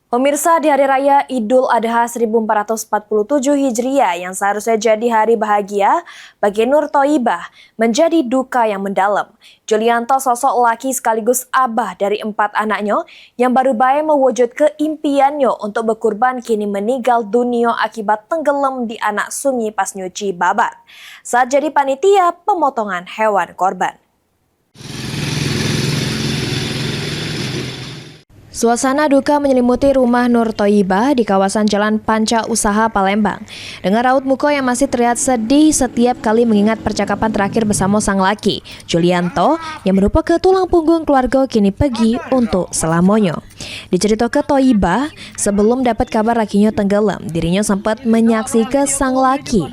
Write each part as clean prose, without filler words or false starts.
Pemirsa, di Hari Raya Idul Adha 1447 Hijriah yang seharusnya jadi hari bahagia bagi Nur Thoibah menjadi duka yang mendalam. Julianto, sosok laki sekaligus abah dari 4 anaknya yang baru baik mewujud keimpiannya untuk berkurban, kini meninggal dunia akibat tenggelam di anak sungai pas nyuci babat saat jadi panitia pemotongan hewan korban. Suasana duka menyelimuti rumah Nur Thoibah di kawasan Jalan Panca Usaha, Palembang. Dengan raut muka yang masih terlihat sedih setiap kali mengingat percakapan terakhir bersama sang laki, Julianto, yang merupakan tulang punggung keluarga, kini pergi untuk selamanya. Diceritakan Thoibah, sebelum dapat kabar lakinya tenggelam, dirinya sempat menyaksikan sang laki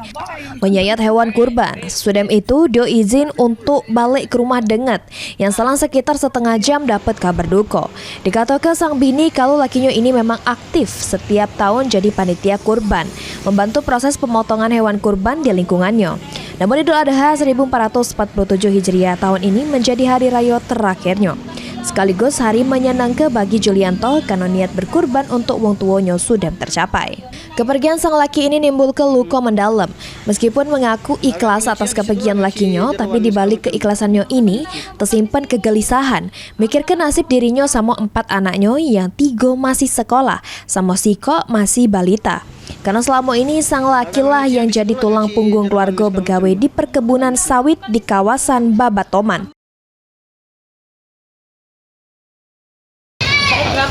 menyayat hewan kurban. Sesudah itu, dia izin untuk balik ke rumah dengat yang selang sekitar setengah jam dapat kabar duka. Dikatakan sang bini kalau lakinya ini memang aktif setiap tahun jadi panitia kurban, membantu proses pemotongan hewan kurban di lingkungannya. Namun Idul Adha 1447 Hijriah tahun ini menjadi hari raya terakhirnya, sekaligus hari menyenangkan bagi Julianto karena niat berkurban untuk wong tuanya sudah tercapai. Kepergian sang laki ini nimbulkan luka mendalam. Meskipun mengaku ikhlas atas kepergian lakinya, tapi di balik keikhlasannya ini tersimpan kegelisahan. Mikirkan nasib dirinya sama 4 anaknya yang 3 masih sekolah, sama Siko masih balita. Karena selama ini sang lakilah yang jadi tulang punggung keluarga begawe di perkebunan sawit di kawasan Babatoman.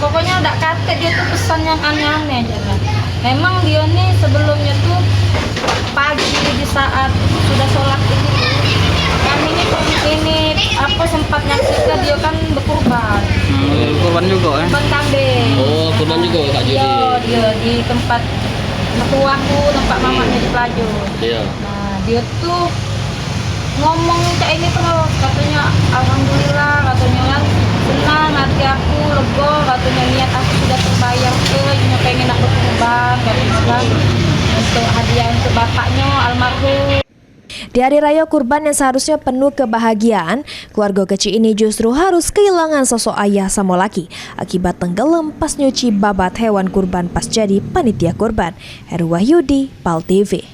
Pokoknya udah kata dia tuh pesan yang aneh-aneh aja. Memang dia nih sebelumnya tuh pagi di saat sudah sholat kami ini sempat nyaksikan dia kan berkurban. Kurban juga ya? Kurban kambing. Oh, kurban juga Kak Judi. Dia di tempat mertuaku, tempat mamanya di Pelaju. Iya. Nah, dia tuh ngomong kayak ini terus, katanya alhamdulillah, katanya kan senang hati aku, lega, katanya niat aku sudah terbayar pengen aku berkurban, katanya kan untuk hadiah untuk bapaknya almarhum. Di hari raya kurban yang seharusnya penuh kebahagiaan, keluarga kecil ini justru harus kehilangan sosok ayah sama laki akibat tenggelam pas nyuci babat hewan kurban pas jadi panitia kurban. Heru Wahyudi, PAL TV.